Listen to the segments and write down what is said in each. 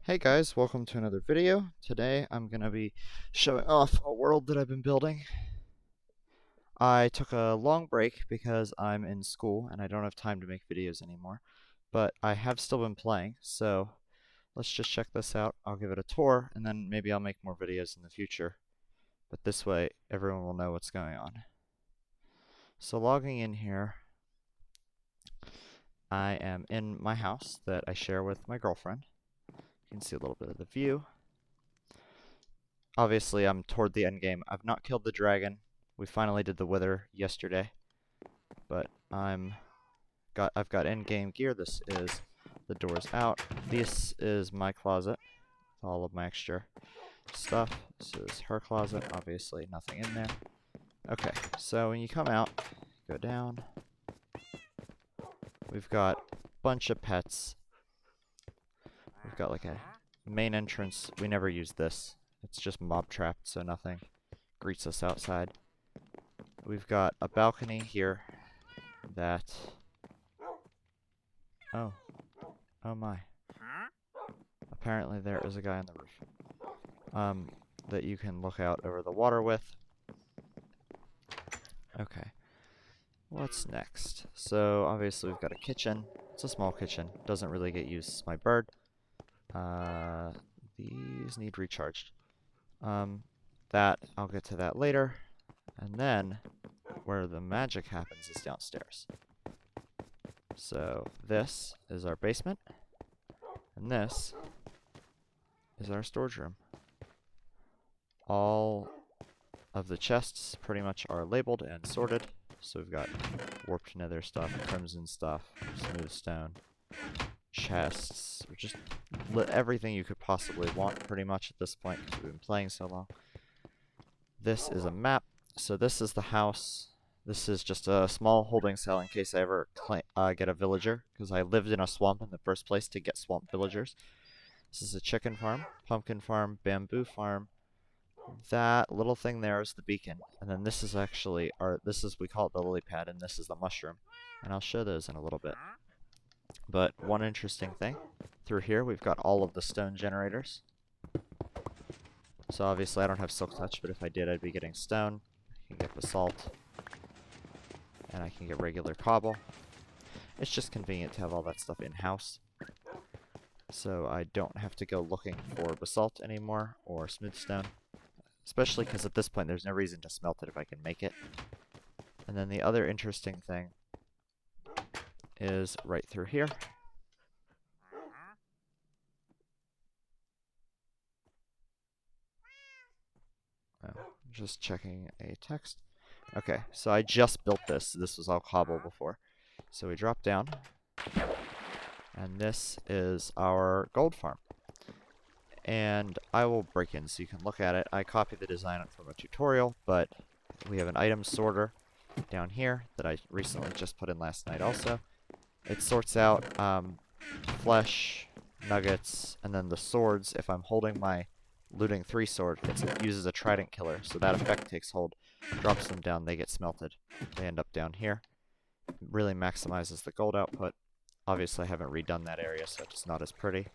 Hey guys, welcome to another video. Today I'm going to be showing off a world that I've been building. I took a long break because I'm in school and I don't have time to make videos anymore, but I have still been playing, so let's just check this out. I'll give it a tour and then maybe I'll make more videos in the future, but this way everyone will know what's going on. So logging in here, I am in my house that I share with my girlfriend. You can see a little bit of the view. Obviously, I'm toward the end game. I've not killed the dragon. We finally did the wither yesterday, but I've got end game gear. This is the doors out. This is my closet with all of my extra stuff. This is her closet. Obviously, nothing in there. Okay, so when you come out, go down. We've got a bunch of pets. We've got like a main entrance. We never use this. It's just mob trapped, so nothing greets us outside. We've got a balcony here that... Oh. Oh my. Apparently there is a guy on the roof. That you can look out over the water with. Okay. What's next? So, obviously we've got a kitchen. It's a small kitchen. Doesn't really get used. It's my bird. These need recharged. I'll get to that later. And then, where the magic happens is downstairs. So, this is our basement. And this is our storage room. All of the chests pretty much are labeled and sorted. So we've got warped nether stuff, crimson stuff, smooth stone, chests, or just everything you could possibly want pretty much at this point because we've been playing so long. This is a map. So this is the house. This is just a small holding cell in case I ever get a villager, because I lived in a swamp in the first place to get swamp villagers. This is a chicken farm, pumpkin farm, bamboo farm. That little thing there is the beacon, and then this is actually we call it the lily pad, and this is the mushroom, and I'll show those in a little bit. But one interesting thing, through here we've got all of the stone generators. So obviously I don't have silk touch, but if I did I'd be getting stone. I can get basalt, and I can get regular cobble. It's just convenient to have all that stuff in-house, so I don't have to go looking for basalt anymore or smooth stone. Especially because at this point there's no reason to smelt it if I can make it. And then the other interesting thing is right through here. Oh, just checking a text. Okay, so I just built this. This was all cobble before. So we drop down, and this is our gold farm. And I will break in so you can look at it. I copied the design from a tutorial, but we have an item sorter down here that I recently just put in last night also. It sorts out flesh, nuggets, and then the swords. If I'm holding my looting 3 sword, it uses a trident killer, so that effect takes hold, drops them down, they get smelted. They end up down here. It really maximizes the gold output. Obviously I haven't redone that area, so it's not as pretty.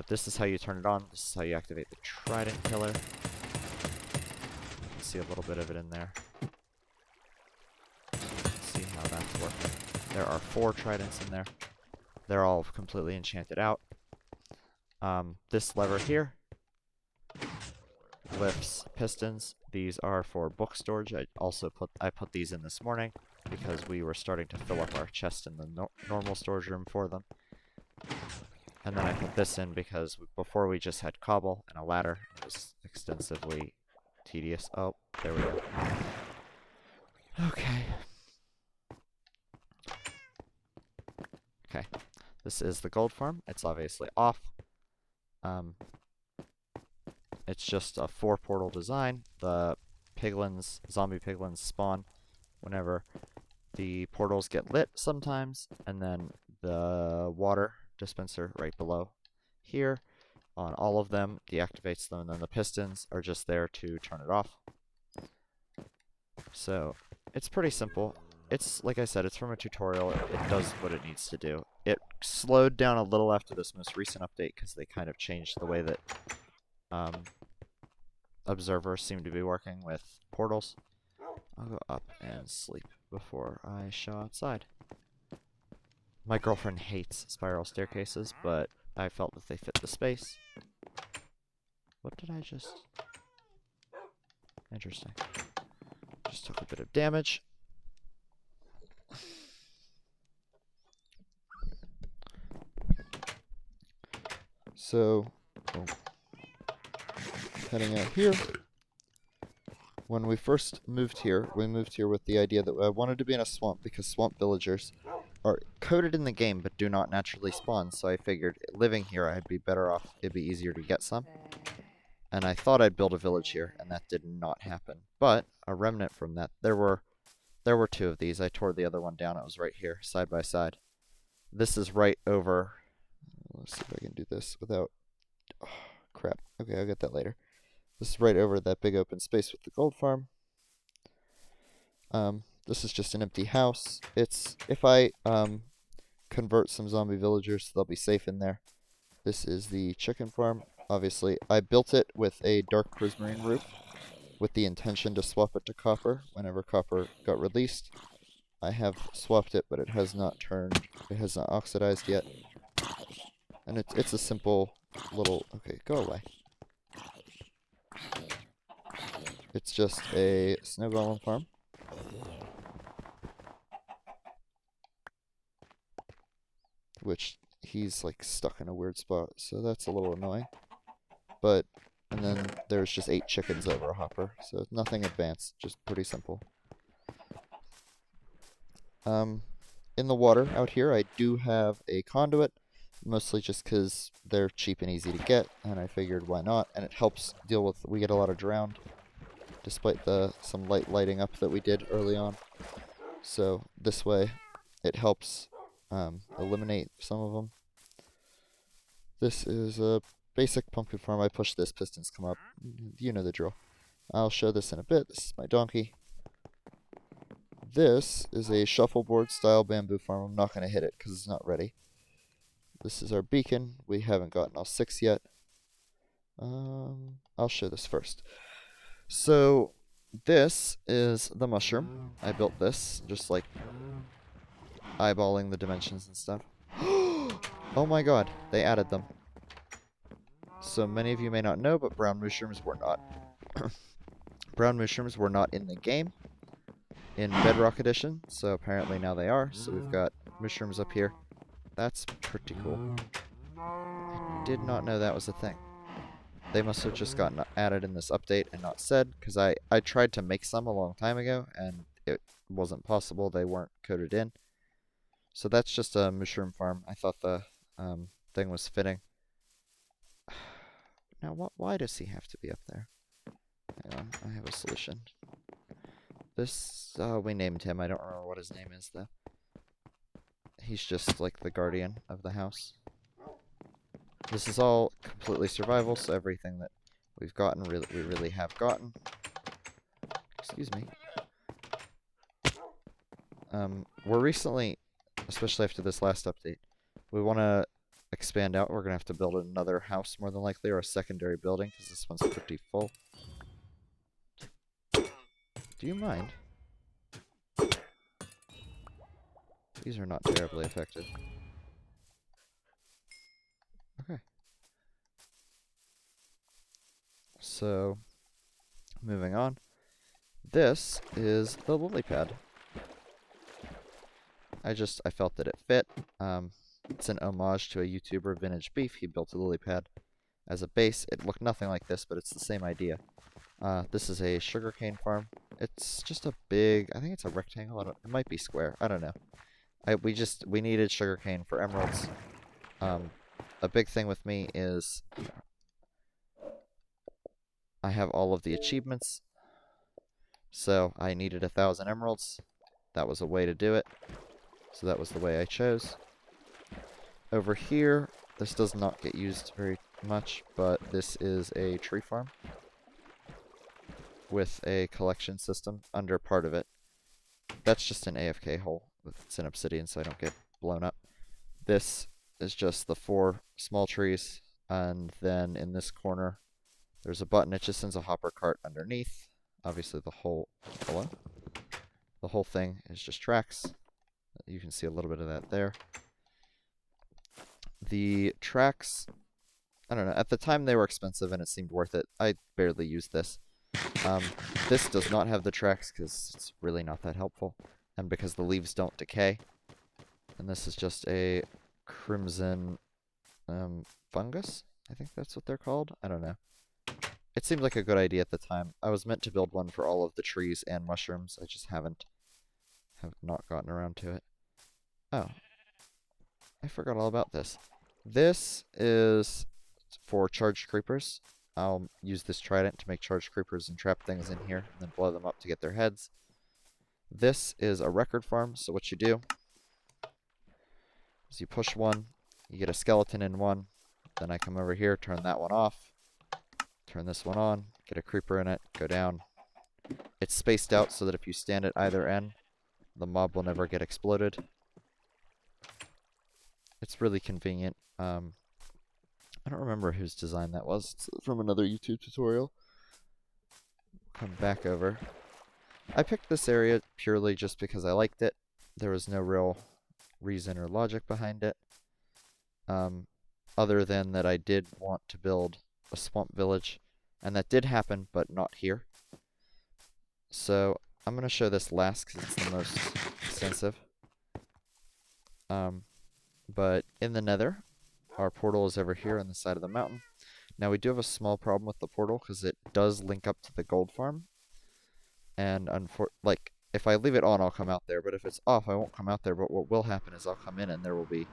This is how you turn it on. This is how you activate the trident killer. You can see a little bit of it in there. Let's see how that's working. There are 4 tridents in there. They're all completely enchanted out. This lever here lifts pistons. These are for book storage. I put these in this morning because we were starting to fill up our chest in the normal storage room for them. And then I put this in because before we just had cobble and a ladder. It was extensively tedious. Oh, there we go. Okay. Okay. This is the gold farm. It's obviously off. It's just a 4-portal design. The zombie piglins spawn whenever the portals get lit sometimes, and then the water dispenser right below here on all of them deactivates them, and then the pistons are just there to turn it off. So it's pretty simple. It's, like I said, it's from a tutorial. It does what it needs to do. It slowed down a little after this most recent update because they kind of changed the way that observers seem to be working with portals. I'll go up and sleep before I show outside. My girlfriend hates spiral staircases, but I felt that they fit the space. What did I just... Interesting. Just took a bit of damage. So, heading out here. When we first moved here, we moved here with the idea that I wanted to be in a swamp because swamp villagers are coded in the game but do not naturally spawn. So I figured living here I'd be better off, it'd be easier to get some. And I thought I'd build a village here, and that did not happen. But a remnant from that, there were 2 of these. I tore the other one down. It was right here, side by side. This is right over. Let's see if I can do this without. Oh, crap. Okay, I'll get that later. This is right over that big open space with the gold farm. This is just an empty house. It's if I convert some zombie villagers, they'll be safe in there. This is the chicken farm. Obviously, I built it with a dark prismarine roof with the intention to swap it to copper whenever copper got released. I have swapped it, but it has not oxidized yet. And it's a simple little... Okay, go away. It's just a snow golem farm. Which he's like stuck in a weird spot, so that's a little annoying. But, and then there's just 8 chickens over a hopper, so nothing advanced, just pretty simple. In the water out here, I do have a conduit, mostly just because they're cheap and easy to get, and I figured why not, and it helps deal with, we get a lot of drowned, despite some lighting up that we did early on. So this way, it helps eliminate some of them. This is a basic pumpkin farm. I push this, pistons come up. You know the drill. I'll show this in a bit. This is my donkey. This is a shuffleboard style bamboo farm. I'm not going to hit it because it's not ready. This is our beacon. We haven't gotten all 6 yet. I'll show this first. So this is the mushroom. I built this just like eyeballing the dimensions and stuff. Oh my god, they added them. So many of you may not know, but brown mushrooms were not brown mushrooms were not in the game in Bedrock Edition, so apparently now they are. So we've got mushrooms up here. That's pretty cool. I did not know that was a thing. They must have just gotten added in this update and not said, because I tried to make some a long time ago and it wasn't possible. They weren't coded in. So that's just a mushroom farm. I thought the thing was fitting. Now, why does he have to be up there? Hang on, I have a solution. This, we named him. I don't remember what his name is, though. He's just like the guardian of the house. This is all completely survival, so everything that we've gotten, we really have gotten. Excuse me. We're recently, especially after this last update, we want to expand out. We're going to have to build another house, more than likely, or a secondary building, because this one's pretty full. Do you mind? These are not terribly effective. Okay. So, moving on. This is the lily pad. I felt that it fit. It's an homage to a YouTuber, Vintage Beef. He built a lily pad as a base. It looked nothing like this, but it's the same idea. This is a sugarcane farm. It's just a big, I think it's a rectangle. It might be square. I don't know. We needed sugarcane for emeralds. A big thing with me is I have all of the achievements. So I needed 1,000 emeralds. That was a way to do it. So that was the way I chose. Over here, this does not get used very much, but this is a tree farm with a collection system under part of it. That's just an AFK hole. It's an obsidian, so I don't get blown up. This is just the 4 small trees, and then in this corner, there's a button. It just sends a hopper cart underneath. Obviously, the whole thing is just tracks. You can see a little bit of that there. The tracks, I don't know. At the time, they were expensive, and it seemed worth it. I barely used this. This does not have the tracks because it's really not that helpful, and because the leaves don't decay. And this is just a crimson fungus. I think that's what they're called. I don't know. It seemed like a good idea at the time. I was meant to build one for all of the trees and mushrooms. I just have not gotten around to it. Oh, I forgot all about this. This is for charged creepers. I'll use this trident to make charged creepers and trap things in here, and then blow them up to get their heads. This is a record farm, so what you do is you push one, you get a skeleton in one, then I come over here, turn that one off, turn this one on, get a creeper in it, go down. It's spaced out so that if you stand at either end, the mob will never get exploded. It's really convenient. I don't remember whose design that was. It's from another YouTube tutorial. Come back over. I picked this area purely just because I liked it. There was no real reason or logic behind it. Other than that I did want to build a swamp village. And that did happen, but not here. So I'm going to show this last because it's the most extensive. But in the nether, our portal is over here on the side of the mountain. Now we do have a small problem with the portal because it does link up to the gold farm. And like, if I leave it on, I'll come out there. But if it's off, I won't come out there. But what will happen is I'll come in and there will be...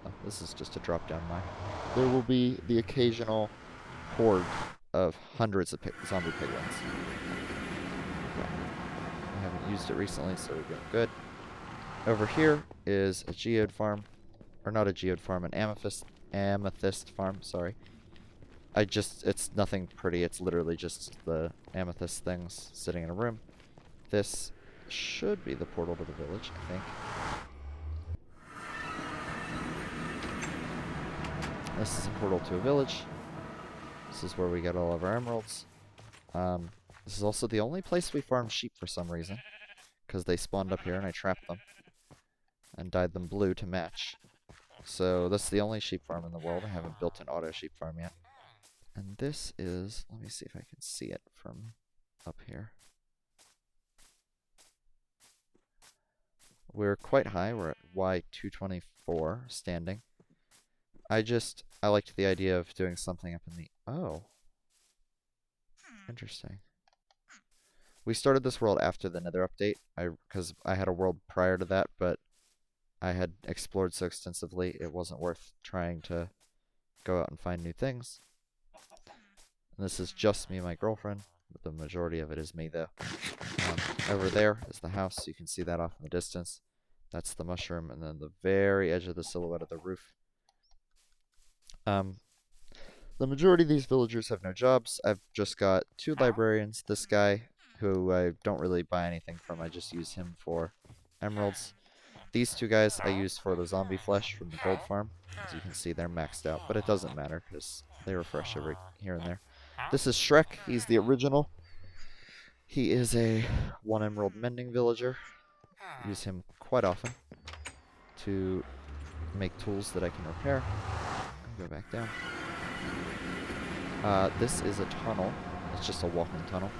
Oh, this is just a drop down mine. There will be the occasional horde of hundreds of zombie piglins. Okay. I haven't used it recently, so we're doing good. Over here is a geode farm. Or not a geode farm, an amethyst farm, sorry. It's nothing pretty, it's literally just the amethyst things sitting in a room. This should be the portal to the village, I think. This is a portal to a village. This is where we get all of our emeralds. This is also the only place we farm sheep for some reason, because they spawned up here and I trapped them and dyed them blue to match. So that's the only sheep farm in the world. I haven't built an auto sheep farm yet. And this is, let me see if I can see it from up here. We're quite high. We're at Y224 standing. I liked the idea of doing something up in the... Oh. Interesting. We started this world after the Nether update, because I had a world prior to that, but I had explored so extensively it wasn't worth trying to go out and find new things. And this is just me and my girlfriend, but the majority of it is me, though. Over there is the house, so you can see that off in the distance. That's the mushroom, and then the very edge of the silhouette of the roof. The majority of these villagers have no jobs. I've just got 2 librarians. This guy, who I don't really buy anything from, I just use him for emeralds. These 2 guys I use for the zombie flesh from the gold farm. As you can see, they're maxed out, but it doesn't matter because they refresh every here and there. This is Shrek. He's the original. He is a 1 emerald mending villager. I use him quite often to make tools that I can repair. Go back down. This is a tunnel. It's just a walking tunnel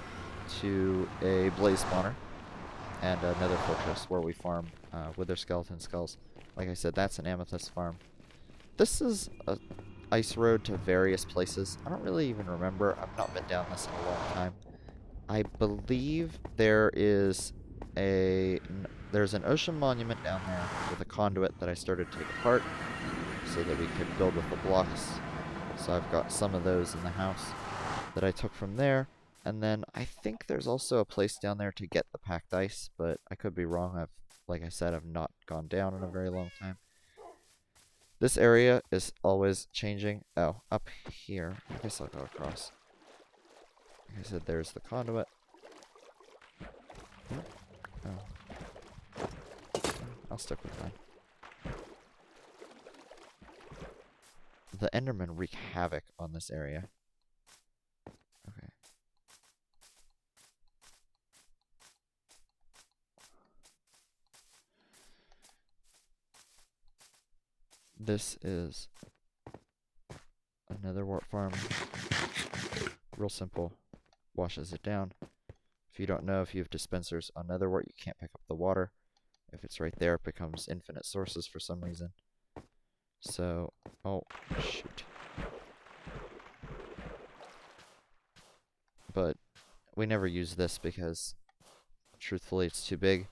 to a blaze spawner and another fortress where we farm wither skeleton skulls. Like I said, that's an amethyst farm. This is a ice road to various places. I don't really even remember. I've not been down this in a long time. I believe there's an ocean monument down there with a conduit that I started to take apart so that we could build with the blocks. So I've got some of those in the house that I took from there. And then I think there's also a place down there to get the packed ice, but I could be wrong. Like I said, I've not gone down in a very long time. This area is always changing. Oh, up here. I guess I'll go across. Like I said, there's the conduit. Oh. I'll stick with mine. the Endermen wreak havoc on this area. Okay. This is another wart farm. Real simple. Washes it down. If you don't know, if you have dispensers on Netherwart, you can't pick up the water. If it's right there, it becomes infinite sources for some reason. So, oh, shoot. But we never use this because, truthfully, it's too big.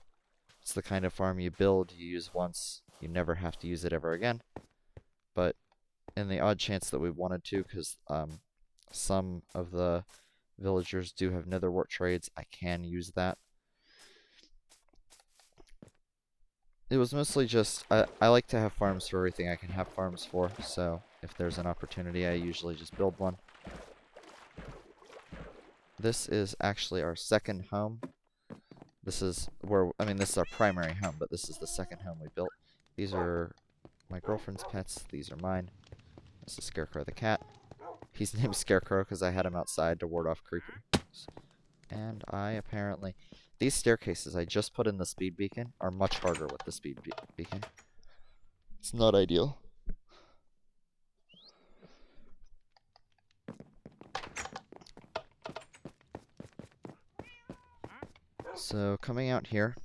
It's the kind of farm you build, you use once, you never have to use it ever again. But in the odd chance that we wanted to, because some of the villagers do have Netherwart trades, I can use that. It was mostly just, I like to have farms for everything I can have farms for, so if there's an opportunity, I usually just build one. This is actually our second home. This is where, I mean, this is our primary home, but this is the second home we built. These are my girlfriend's pets. These are mine. This is Scarecrow the cat. He's named Scarecrow because I had him outside to ward off creepers. And I apparently... These staircases I just put in the speed beacon are much harder with the speed beacon. It's not ideal. So coming out here,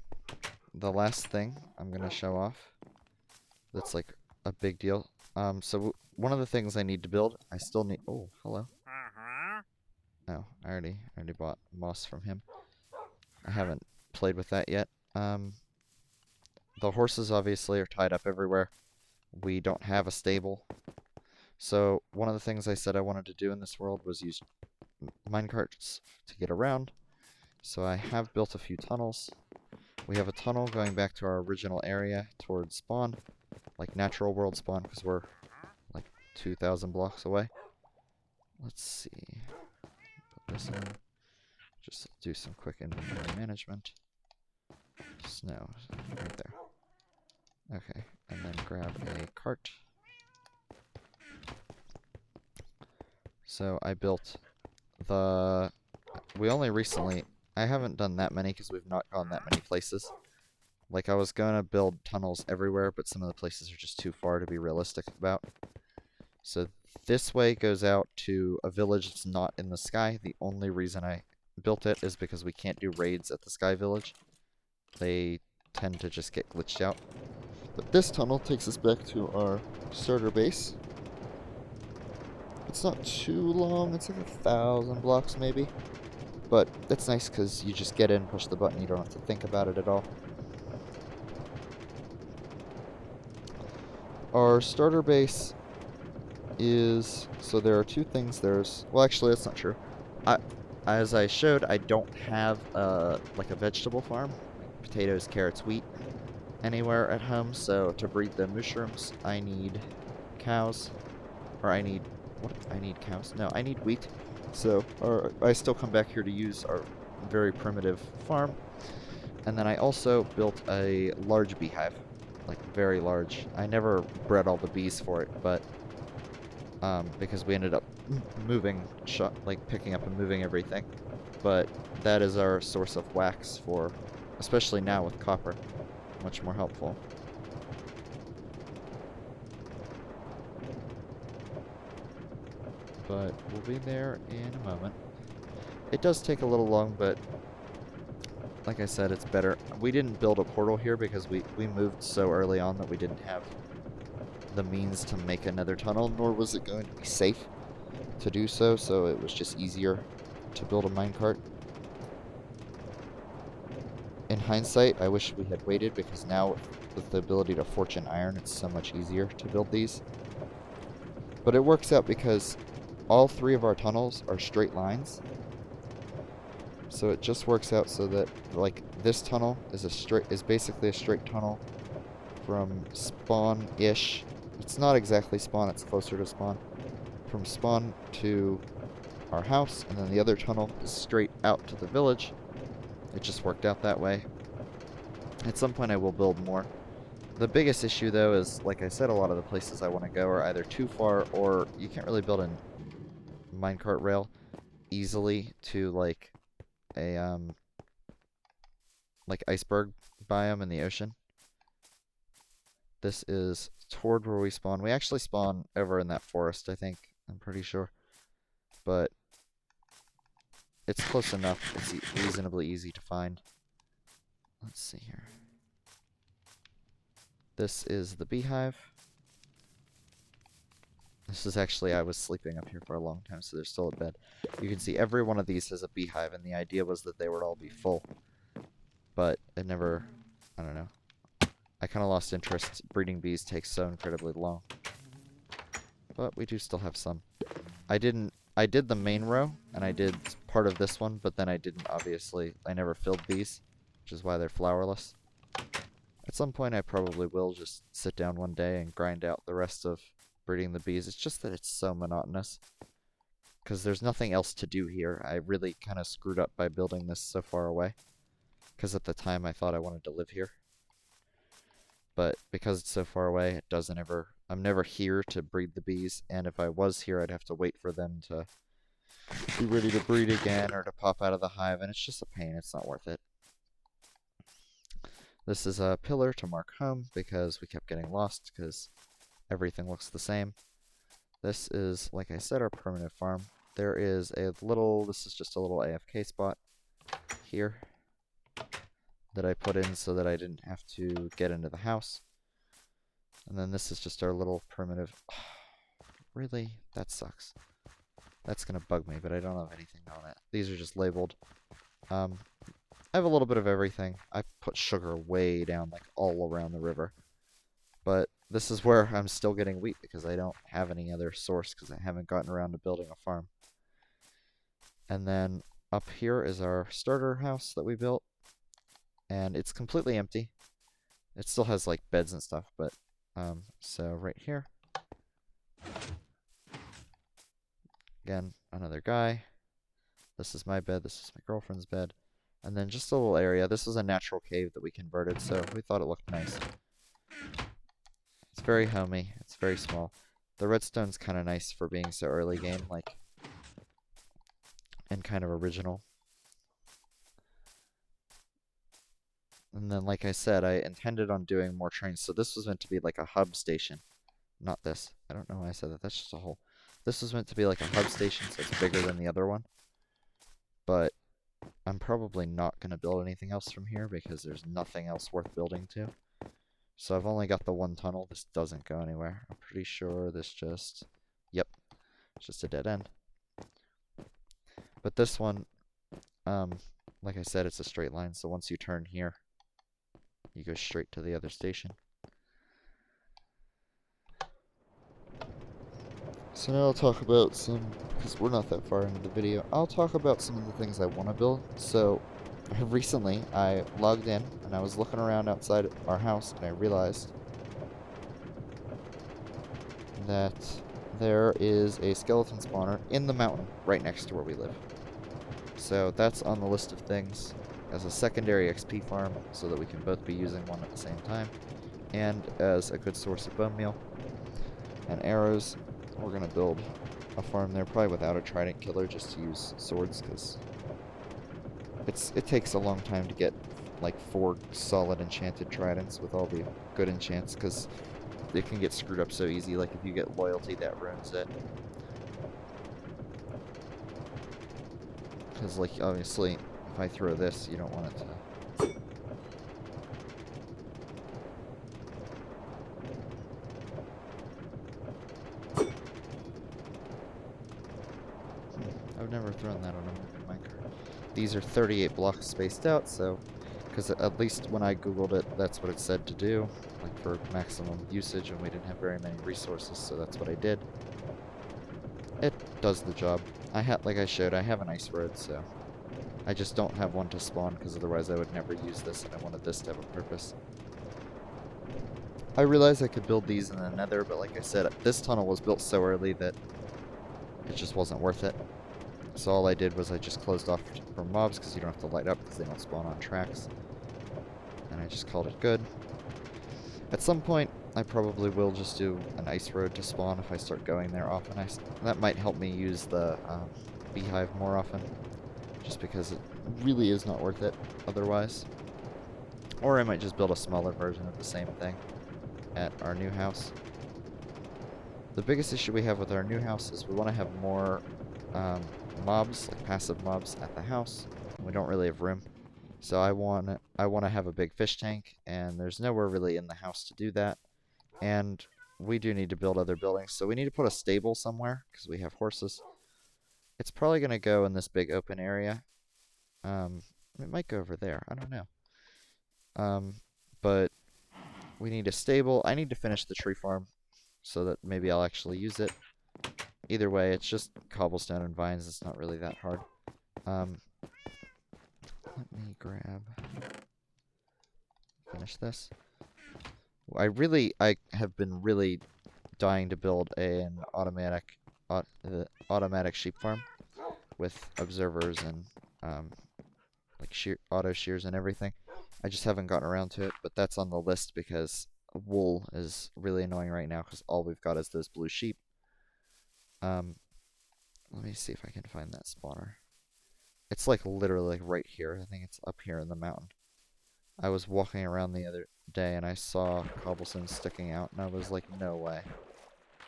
the last thing I'm going to show off that's like a big deal. So one of the things I need to build, I still need... Oh, hello. Oh, I already bought moss from him. I haven't played with that yet. The horses obviously are tied up everywhere. We don't have a stable. So one of the things I said I wanted to do in this world was use minecarts to get around. So I have built a few tunnels. We have a tunnel going back to our original area towards spawn, like natural world spawn, because we're like 2,000 blocks away. Let's see. Put this in. Just do some quick inventory management. Snow, right there. Okay, and then grab a cart. So I built the... We only recently... I haven't done that many because we've not gone that many places. Like, I was going to build tunnels everywhere, but some of the places are just too far to be realistic about. So this way goes out to a village that's not in the sky. The only reason I built it is because we can't do raids at the Sky Village. They tend to just get glitched out. But this tunnel takes us back to our starter base. It's not too long, it's like 1,000 blocks maybe. But that's nice because you just get in, push the button, you don't have to think about it at all. Our starter base is... So there are two things. There's... Well, actually, that's not true. As I showed, I don't have like a vegetable farm. Potatoes, carrots, wheat anywhere at home. So to breed the mushrooms, I need cows. Or I need... What? I need cows? No, I need wheat. So I still come back here to use our very primitive farm. And then I also built a large beehive. Like, very large. I never bred all the bees for it, but... because we ended up moving, like picking up and moving everything. But that is our source of wax for, especially now with copper, much more helpful. But we'll be there in a moment. It does take a little long, but like I said, it's better. We didn't build a portal here because we moved so early on that we didn't have the means to make another tunnel, nor was it going to be safe to do so, so it was just easier to build a minecart. In hindsight, I wish we had waited, because now with the ability to fortune iron, it's so much easier to build these. But it works out because all three of our tunnels are straight lines. So it just works out so that, like, this tunnel is basically a straight tunnel from spawn-ish. It's not exactly spawn, it's closer to spawn. From spawn to our house, and then the other tunnel is straight out to the village. It just worked out that way. At some point I will build more, The biggest issue, though, is, like I said, a lot of the places I want to go are either too far, or you can't really build a minecart rail easily to, like, a, like, iceberg biome in the ocean. This is toward where we spawn. We actually spawn over in that forest, I think. I'm pretty sure. But it's close enough. It's reasonably easy to find. Let's see here. This is the beehive. This is actually, I was sleeping up here for a long time, so they're still in bed. You can see every one of these has a beehive, and the idea was that they would all be full. But it never, I don't know. I kind of lost interest. Breeding bees takes so incredibly long. But we do still have some. I did the main row, and I did part of this one, but then I didn't, obviously. I never filled these, which is why they're flowerless. At some point, I probably will just sit down one day and grind out the rest of breeding the bees. It's just that it's so monotonous. Because there's nothing else to do here. I really kind of screwed up by building this so far away. Because at the time, I thought I wanted to live here. But because it's so far away, it doesn't ever... I'm never here to breed the bees, and if I was here, I'd have to wait for them to be ready to breed again or to pop out of the hive, and it's just a pain. It's not worth it. This is a pillar to mark home because we kept getting lost because everything looks the same. This is, like I said, our permanent farm. There is a little... This is just a little AFK spot here that I put in so that I didn't have to get into the house. And then this is just our little primitive... Really? That sucks. That's gonna bug me, but I don't have anything on it. These are just labeled. I have a little bit of everything. I put sugar way down, like all around the river. But this is where I'm still getting wheat because I don't have any other source because I haven't gotten around to building a farm. And then up here is our starter house that we built. And it's completely empty. It still has like beds and stuff, but so right here. Again, another guy. This is my bed, this is my girlfriend's bed. And then just a little area. This is a natural cave that we converted, so we thought it looked nice. It's very homey, it's very small. The redstone's kind of nice for being so early game, like, and kind of original. And then, like I said, I intended on doing more trains. So this was meant to be like a hub station. Not this. I don't know why I said that. That's just a hole. This was meant to be like a hub station, so it's bigger than the other one. But I'm probably not going to build anything else from here because there's nothing else worth building to. So I've only got the one tunnel. This doesn't go anywhere. I'm pretty sure this just... Yep. It's just a dead end. But this one, like I said, it's a straight line. So once you turn here, you go straight to the other station. So now I'll talk about some, because we're not that far into the video, I'll talk about some of the things I want to build. So recently I logged in and I was looking around outside our house and I realized that there is a skeleton spawner in the mountain right next to where we live. So that's on the list of things as a secondary XP farm so that we can both be using one at the same time, and as a good source of bone meal and arrows. We're going to build a farm there, probably without a trident killer, just to use swords, because it takes a long time to get like 4 solid enchanted tridents with all the good enchants, because they can get screwed up so easy. Like if you get loyalty, that ruins it. Because like obviously if I throw this, you don't want it to... I've never thrown that on a minecart. These are 38 blocks spaced out, so... Because at least when I googled it, that's what it said to do. Like for maximum usage, and we didn't have very many resources, so that's what I did. It does the job. Like I showed, I have an ice road, so... I just don't have one to spawn, because otherwise I would never use this, and I wanted this to have a purpose. I realized I could build these in the nether, but like I said, this tunnel was built so early that it just wasn't worth it. So all I did was I just closed off from mobs, because you don't have to light up, because they don't spawn on tracks. And I just called it good. At some point, I probably will just do an ice road to spawn if I start going there often. That might help me use the beehive more often, just because it really is not worth it otherwise. Or I might just build a smaller version of the same thing at our new house. The biggest issue we have with our new house is we want to have more mobs, like passive mobs, at the house. We don't really have room. So I want to have a big fish tank, and there's nowhere really in the house to do that. And we do need to build other buildings, so we need to put a stable somewhere because we have horses. It's probably going to go in this big open area. It might go over there. I don't know. But we need a stable. I need to finish the tree farm so that maybe I'll actually use it. Either way, it's just cobblestone and vines. It's not really that hard. Let me finish this. I have been really dying to build an automatic sheep farm with observers and like auto shears and everything. I just haven't gotten around to it, but that's on the list because wool is really annoying right now because all we've got is those blue sheep. Let me see if I can find that spawner. It's like literally like right here. I think it's up here in the mountain. I was walking around the other day and I saw cobblestone sticking out and I was like, no way.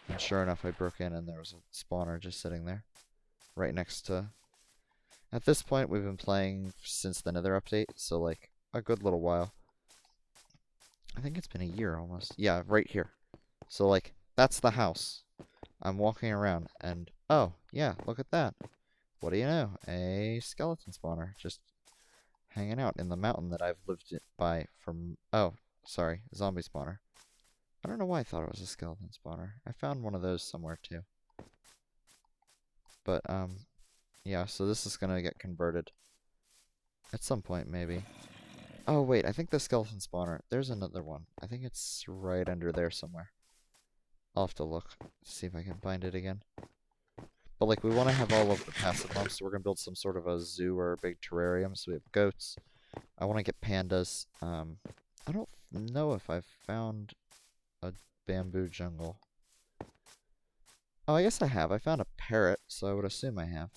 And sure enough, I broke in and there was a spawner just sitting there right next to... At this point, we've been playing since the Nether update, so like a good little while. I think it's been a year almost. Yeah, right here. So like, that's the house. I'm walking around and, oh, yeah, look at that. What do you know? A skeleton spawner just hanging out in the mountain that I've lived by from... Oh, sorry, zombie spawner. I don't know why I thought it was a skeleton spawner. I found one of those somewhere too. But, yeah, so this is gonna get converted. At some point, maybe. Oh, wait, I think the skeleton spawner... There's another one. I think it's right under there somewhere. I'll have to look to see if I can find it again. But, like, we want to have all of the passive mobs, so we're going to build some sort of a zoo or a big terrarium. So we have goats. I want to get pandas. I don't know if I've found a bamboo jungle. Oh, I guess I have. I found a parrot, so I would assume I have.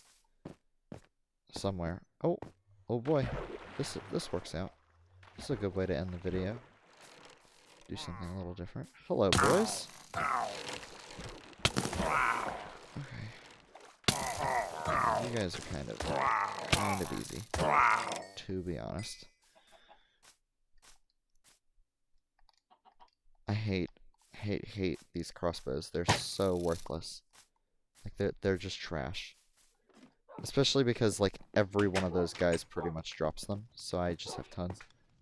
Somewhere. Oh, oh boy. This works out. This is a good way to end the video. Do something a little different. Hello, boys. Okay. You guys are kind of easy, to be honest. I hate these crossbows. They're so worthless. Like they're just trash. Especially because like every one of those guys pretty much drops them, so I just have tons.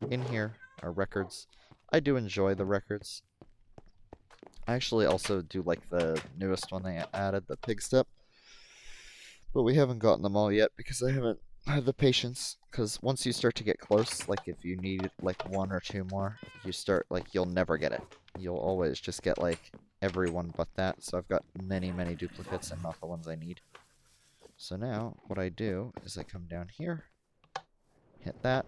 In here are records. I do enjoy the records. I actually also do like the newest one they added, the pig step. But we haven't gotten them all yet because I haven't had the patience. Because once you start to get close, like if you need like one or two more, you start like you'll never get it. You'll always just get like every one but that. So I've got many duplicates and not the ones I need. So now what I do is I come down here, hit that,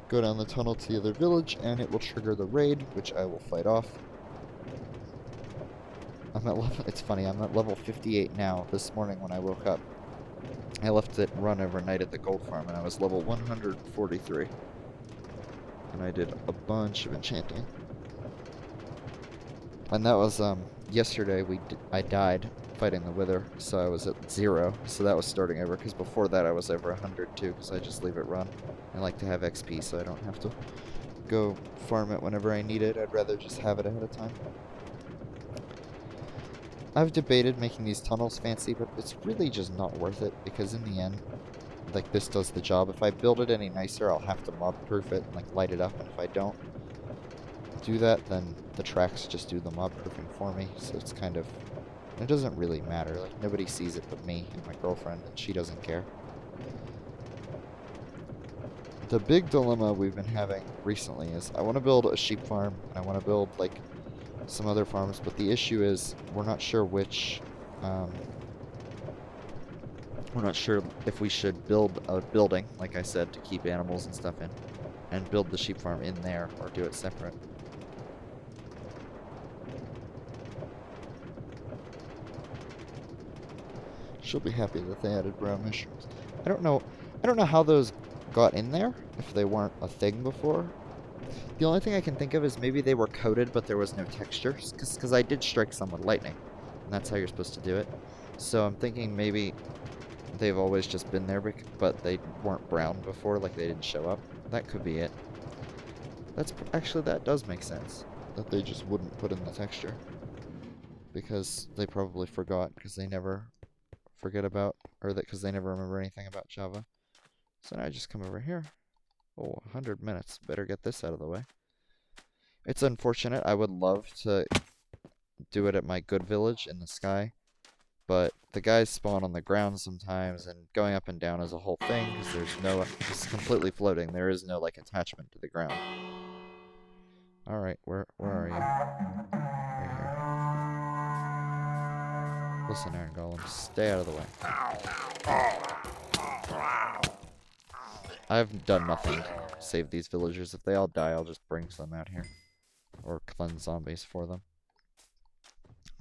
go down the tunnel to the other village, and it will trigger the raid, which I will fight off. It's funny, I'm at level 58 now. This morning when I woke up, I left it run overnight at the gold farm, and I was level 143. And I did a bunch of enchanting. And that was, yesterday I died fighting the wither, so I was at 0, so that was starting over, because before that I was over 100 too, because I just leave it run. I like to have XP so I don't have to go farm it whenever I need it. I'd rather just have it ahead of time. I've debated making these tunnels fancy, but it's really just not worth it, because in the end, like, this does the job. If I build it any nicer, I'll have to mob-proof it and, like, light it up, and if I don't do that, then the tracks just do the mob-proofing for me, so it's kind of... It doesn't really matter. Like, nobody sees it but me and my girlfriend, and she doesn't care. The big dilemma we've been having recently is I want to build a sheep farm, and I want to build, like, some other farms, but the issue is we're not sure which, we're not sure if we should build a building, like I said, to keep animals and stuff in, and build the sheep farm in there, or do it separate. She'll be happy that they added brown mushrooms. I don't know how those got in there, if they weren't a thing before. The only thing I can think of is maybe they were coated, but there was no texture. Because I did strike some with lightning, and that's how you're supposed to do it. So I'm thinking maybe they've always just been there, but they weren't brown before, like they didn't show up. That could be it. Actually, that does make sense. That they just wouldn't put in the texture. Because they probably forgot, because they never forget about, or that because they never remember anything about Java. So now I just come over here. Oh, 100 minutes. Better get this out of the way. It's unfortunate. I would love to do it at my good village in the sky, but the guys spawn on the ground sometimes, and going up and down is a whole thing, because there's no, it's completely floating. There is no, like, attachment to the ground. Alright, where are you? Right here. Listen, Iron Golem, stay out of the way. I've done nothing to save these villagers. If they all die, I'll just bring some out here. Or cleanse zombies for them.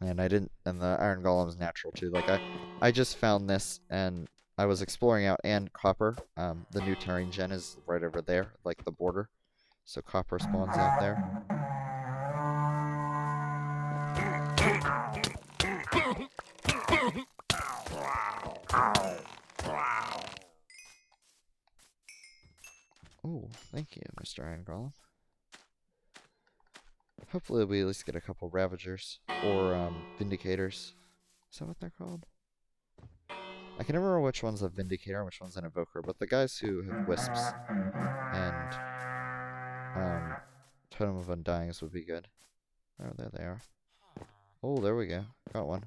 And and the Iron Golem's natural too. Like, I just found this, and I was exploring out, and copper. The new terrain gen is right over there, like the border. So copper spawns out there. Oh, thank you, Mr. Iron Golem. Hopefully we at least get a couple Ravagers, or Vindicators. Is that what they're called? I can never remember which one's a Vindicator and which one's an Evoker, but the guys who have Wisps and Totem of Undyings would be good. Oh, there they are. Oh, there we go. Got one.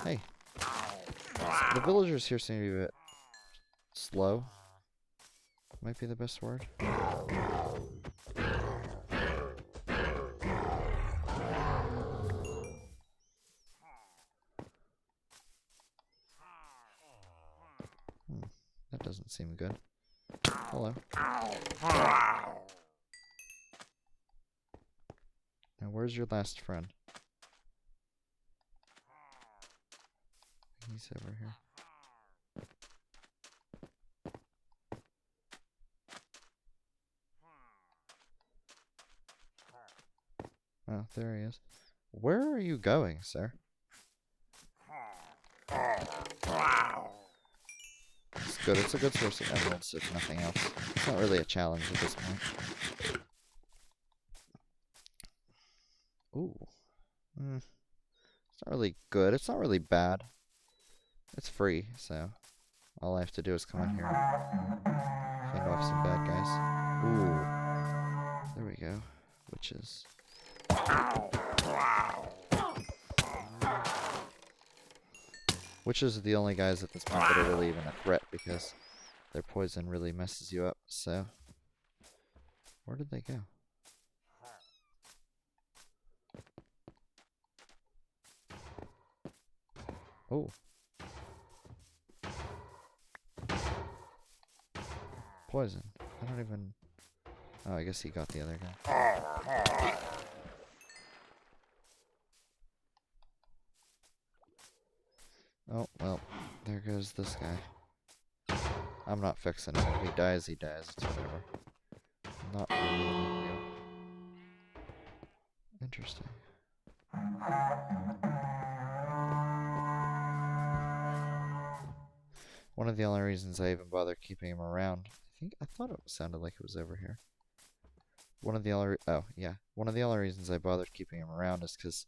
Hey. The villagers here seem to be a bit slow. Might be the best word. That doesn't seem good. Hello. Now, where's your last friend? He's over here. Oh, there he is. Where are you going, sir? It's good. It's a good source of emeralds, if nothing else. It's not really a challenge at this point. Ooh. It's not really good. It's not really bad. It's free, so all I have to do is come in here and fend off some bad guys. Ooh. There we go. Witches. Witches are the only guys at this point that are really even a threat, because their poison really messes you up, so... Where did they go? Oh. Poison. I don't even... Oh, I guess he got the other guy. Oh, well, there goes this guy. I'm not fixing him. If he dies, he dies. It's whatever. Not really a big deal. Interesting. One of the only reasons I even bothered keeping him around, I thought it sounded like it was over here. One of the only reasons I bothered keeping him around is because,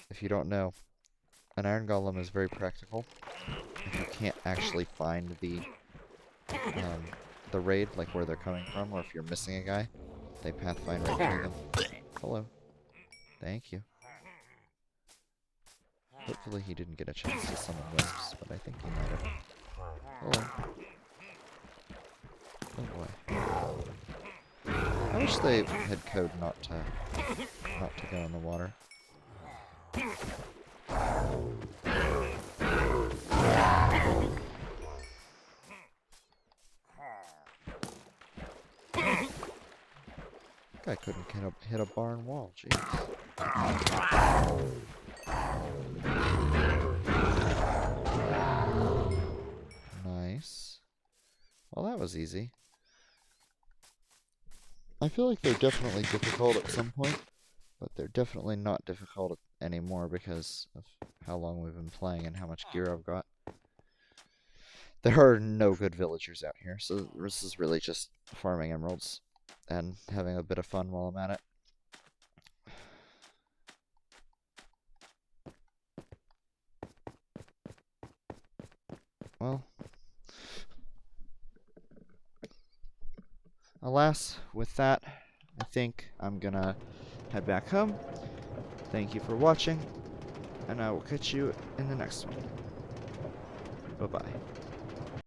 if you don't know, an Iron Golem is very practical. If you can't actually find the raid, like where they're coming from, or if you're missing a guy, they pathfind right to them. Hello. Thank you. Hopefully he didn't get a chance to summon wisps, but I think he might have. Hello. Oh boy. I wish they had code not to go in the water. Guy couldn't hit a barn wall, jeez. was easy. I feel like they're definitely difficult at some point, but they're definitely not difficult anymore because of how long we've been playing and how much gear I've got. There are no good villagers out here, so this is really just farming emeralds and having a bit of fun while I'm at it. Well, alas, with that, I think I'm gonna head back home. Thank you for watching, and I will catch you in the next one. Bye-bye.